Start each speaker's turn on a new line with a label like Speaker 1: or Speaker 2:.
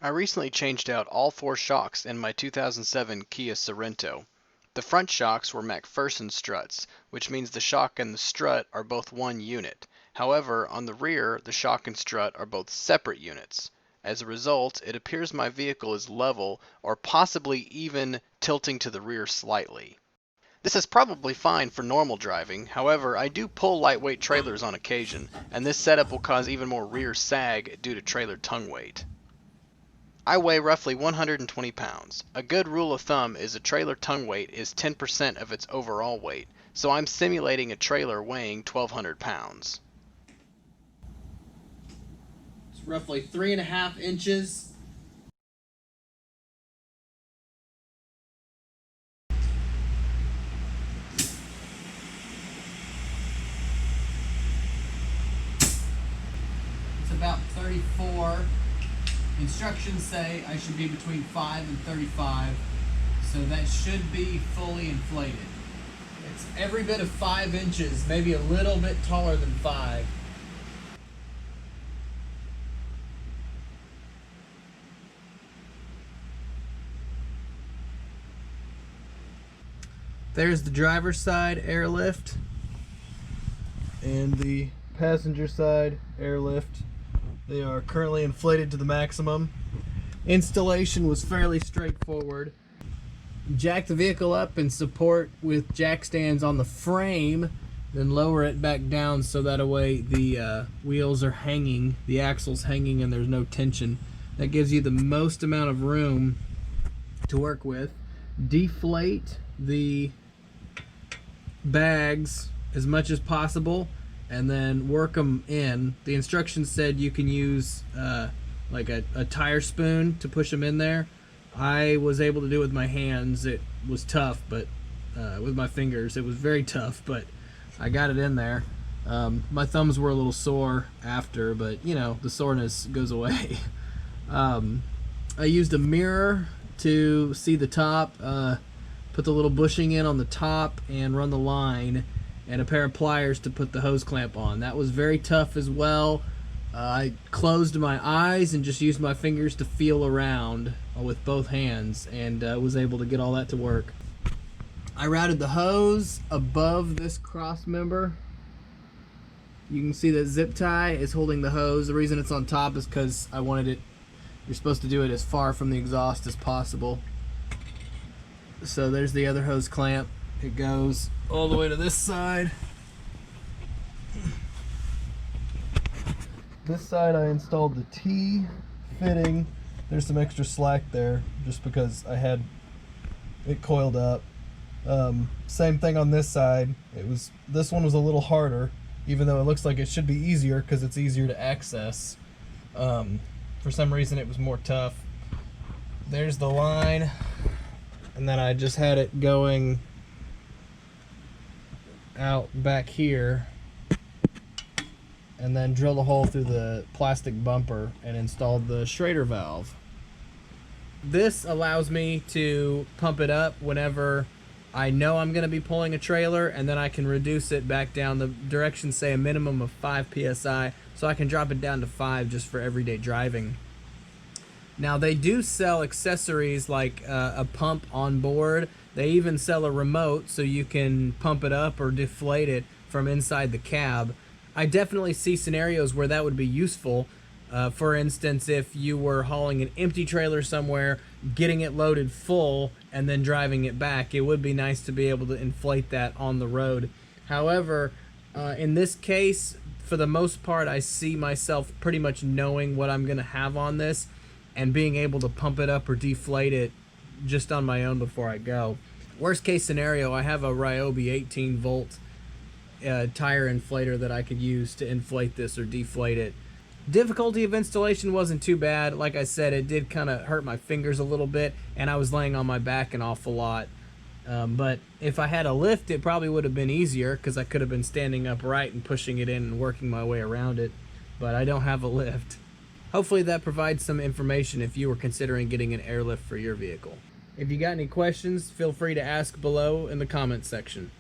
Speaker 1: I recently changed out all four shocks in my 2007 Kia Sorento. The front shocks were MacPherson struts, which means the shock and the strut are both one unit. However, on the rear, the shock and strut are both separate units. As a result, it appears my vehicle is level or possibly even tilting to the rear slightly. This is probably fine for normal driving, however, I do pull lightweight trailers on occasion, and this setup will cause even more rear sag due to trailer tongue weight. I weigh roughly 120 pounds. A good rule of thumb is a trailer tongue weight is 10% of its overall weight, so I'm simulating a trailer weighing 1,200 pounds.
Speaker 2: It's roughly 3.5 inches. It's about 34. Instructions say I should be between 5 and 35, so that should be fully inflated. It's every bit of 5 inches, maybe a little bit taller than 5. There's the driver's side airlift and the passenger side airlift. They are currently inflated to the maximum. Installation was fairly straightforward. Jack the vehicle up and support with jack stands on the frame, then lower it back down so that way the wheels are hanging, the axle's hanging, and there's no tension. That gives you the most amount of room to work with. Deflate the bags as much as possible and then work them in. The instructions said you can use like a tire spoon to push them in there. I was able to do it with my hands. It was tough, but with my fingers it was very tough, but I got it in there. My thumbs were a little sore after, but you know, the soreness goes away. I used a mirror to see the top, put the little bushing in on the top and run the line, and a pair of pliers to put the hose clamp on. That was very tough as well. I closed my eyes and just used my fingers to feel around with both hands, and was able to get all that to work. I routed the hose above this cross member. You can see that zip tie is holding the hose. The reason it's on top is because I wanted it, you're supposed to do it as far from the exhaust as possible. So there's the other hose clamp. It goes all the way to this side. This side I installed the T fitting. There's some extra slack there just because I had it coiled up. Same thing on this side. This one was a little harder, even though it looks like it should be easier because it's easier to access. For some reason it was more tough. There's the line, and then I just had it going out back here, and then drilled a hole through the plastic bumper and installed the Schrader valve. This allows me to pump it up whenever I know I'm going to be pulling a trailer, and then I can reduce it back down. The directions say a minimum of 5 psi, so I can drop it down to 5 just for everyday driving. Now they do sell accessories like a pump on board. They even sell a remote so you can pump it up or deflate it from inside the cab. I definitely see scenarios where that would be useful. For instance, if you were hauling an empty trailer somewhere, getting it loaded full, and then driving it back, it would be nice to be able to inflate that on the road. However, in this case, for the most part, I see myself pretty much knowing what I'm going to have on this and being able to pump it up or deflate it just on my own before I go. Worst case scenario, I have a Ryobi 18 volt tire inflator that I could use to inflate this or deflate it. Difficulty of installation wasn't too bad. Like I said, it did kind of hurt my fingers a little bit, and I was laying on my back an awful lot. But if I had a lift, it probably would have been easier because I could have been standing upright and pushing it in and working my way around it. But I don't have a lift. Hopefully that provides some information if you were considering getting an airlift for your vehicle. If you got any questions, feel free to ask below in the comments section.